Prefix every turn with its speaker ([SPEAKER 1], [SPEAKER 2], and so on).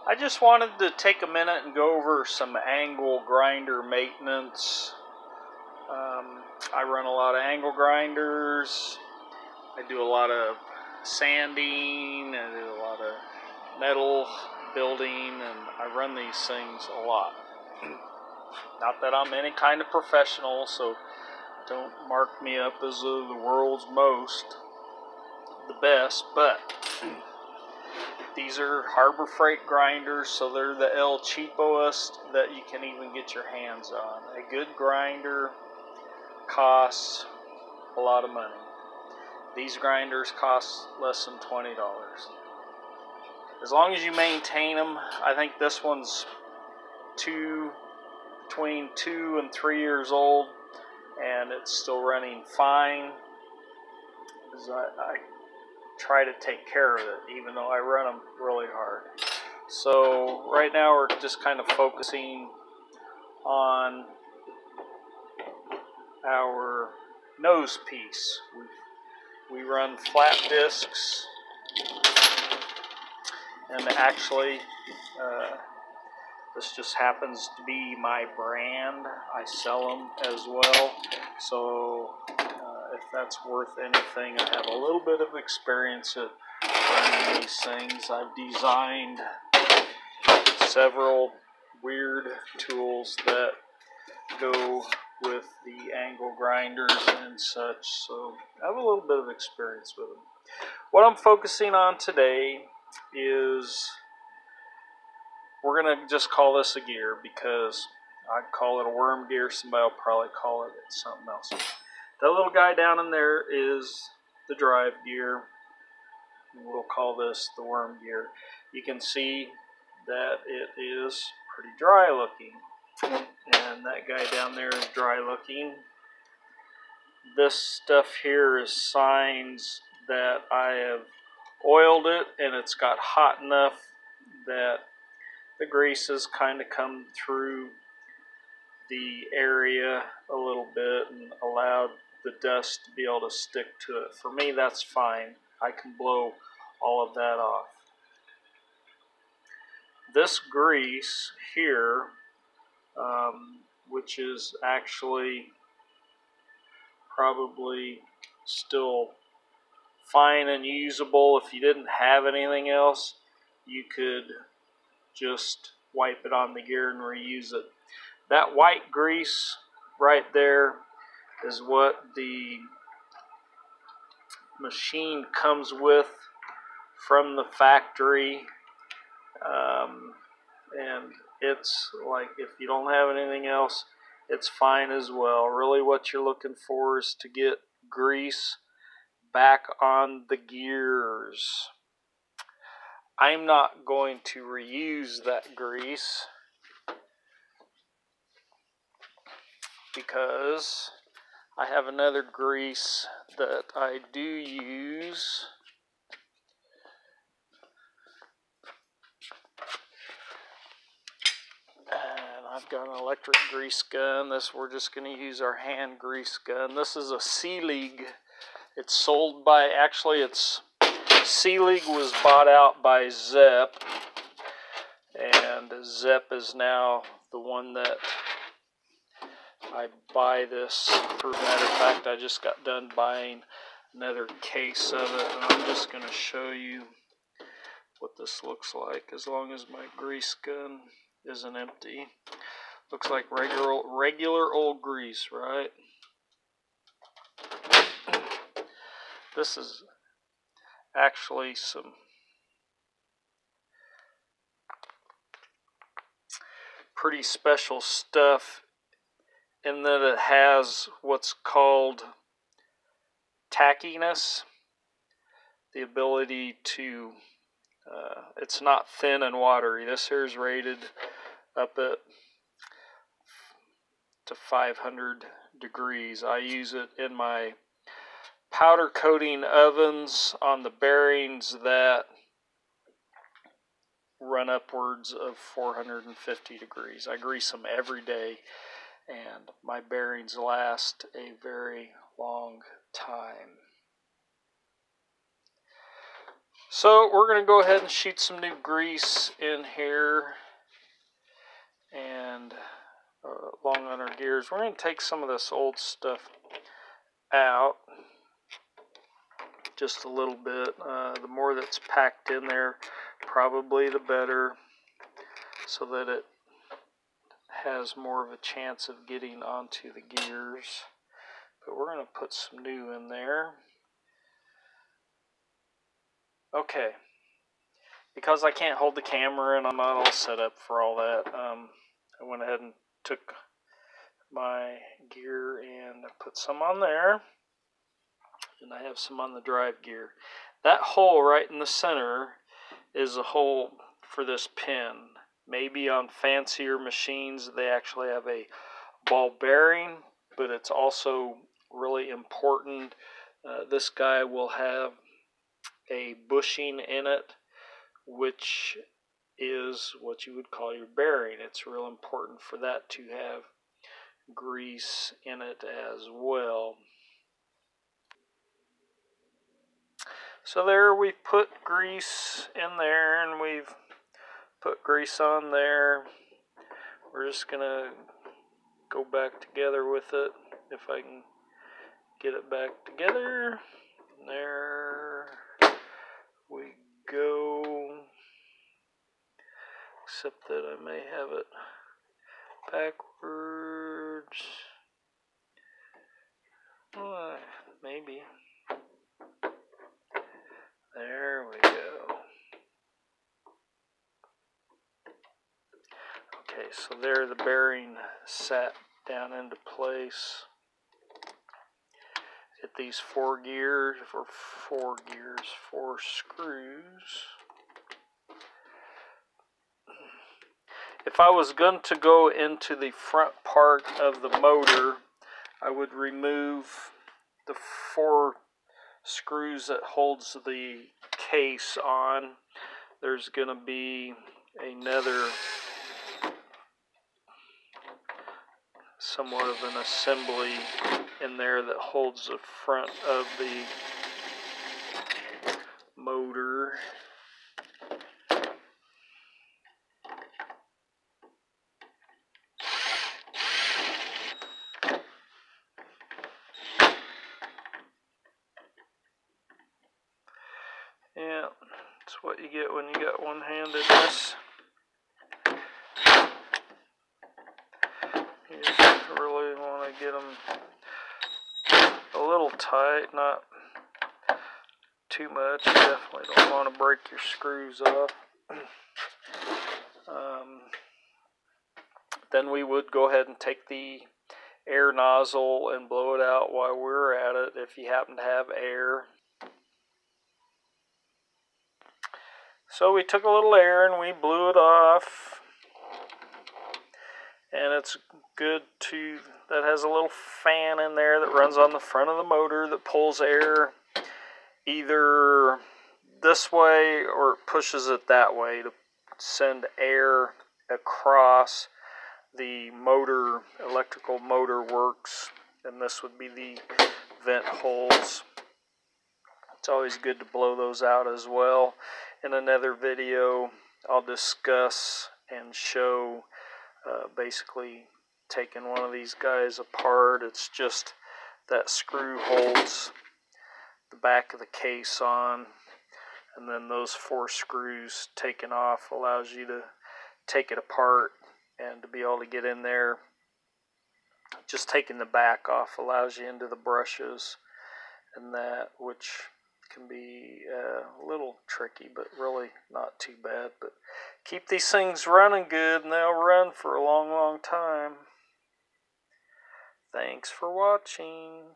[SPEAKER 1] I just wanted to take a minute and go over some angle grinder maintenance. I run a lot of angle grinders. I do a lot of sanding. I do a lot of metal building, and I run these things a lot. Not that I'm any kind of professional, so don't mark me up as the world's the best, but these are Harbor Freight grinders, so they're the El Cheapoest that you can even get your hands on. A good grinder costs a lot of money. These grinders cost less than $20. As long as you maintain them, I think this one's between 2 and 3 years old, and it's still running fine. I try to take care of it, even though I run them really hard. So right now we're just kind of focusing on our nose piece. We run flat discs, and actually this just happens to be my brand. I sell them as well, so if that's worth anything, I have a little bit of experience at running these things. I've designed several weird tools that go with the angle grinders and such, so I have a little bit of experience with them. What I'm focusing on today is, we're going to just call this a gear, because I'd call it a worm gear. Somebody will probably call it something else. That little guy down in there is the drive gear. We'll call this the worm gear. You can see that it is pretty dry looking, and that guy down there is dry looking. This stuff here is signs that I have oiled it, and it's got hot enough that the grease has kind of come through the area a little bit and allowed the dust to be able to stick to it. For me, that's fine. I can blow all of that off. This grease here, which is actually probably still fine and usable, if you didn't have anything else, you could just wipe it on the gear and reuse it. That white grease right there is what the machine comes with from the factory, and it's like, if you don't have anything else, it's fine as well. Really what you're looking for is to get grease back on the gears. I'm not going to reuse that grease because I have another grease that I do use. And I've got an electric grease gun. We're just going to use our hand grease gun. This is a Sealig. It's sold by, Sealig was bought out by Zepp, and Zepp is now the one that I buy this. For a matter of fact, I just got done buying another case of it, and I'm just going to show you what this looks like, as long as my grease gun isn't empty. Looks like regular old grease, right? This is actually some pretty special stuff, in that it has what's called tackiness, the ability to, it's not thin and watery. This here is rated up to 500 degrees. I use it in my powder coating ovens on the bearings that run upwards of 450 degrees. I grease them every day, and my bearings last a very long time. So we're going to go ahead and shoot some new grease in here and along on our gears. We're going to take some of this old stuff out just a little bit. The more that's packed in there, probably the better, so that it has more of a chance of getting onto the gears. But we're going to put some new in there. Okay, because I can't hold the camera and I'm not all set up for all that, I went ahead and took my gear and put some on there, and I have some on the drive gear. That hole right in the center is a hole for this pin. Maybe on fancier machines they actually have a ball bearing, but it's also really important. This guy will have a bushing in it, which is what you would call your bearing. It's real important for that to have grease in it as well. So there, we've put grease in there, and we've put grease on there. We're just gonna go back together with it, if I can get it back together. There we go. Except that I may have it backwards. Maybe. There we go. Okay, so there the bearing sat down into place. Get these four screws. If I was going to go into the front part of the motor, I would remove the 4 screws that holds the case on. There's going to be another somewhat of an assembly in there that holds the front of the motor. Yeah, that's what you get when you got one-handedness. You just really want to get them a little tight, not too much. You definitely don't want to break your screws off. Then we would go ahead and take the air nozzle and blow it out while we're at it, if you happen to have air. So we took a little air and we blew it off. And it's good to, that has a little fan in there that runs on the front of the motor that pulls air either this way or it pushes it that way to send air across the motor, electrical motor works. And this would be the vent holes. It's always good to blow those out as well. In another video, I'll discuss and show basically taking one of these guys apart. It's just that screw holds the back of the case on, and then those 4 screws taken off allows you to take it apart and to be able to get in there. Just taking the back off allows you into the brushes and that, which can be a little tricky, but really not too bad. But keep these things running good and they'll run for a long, long time. Thanks for watching.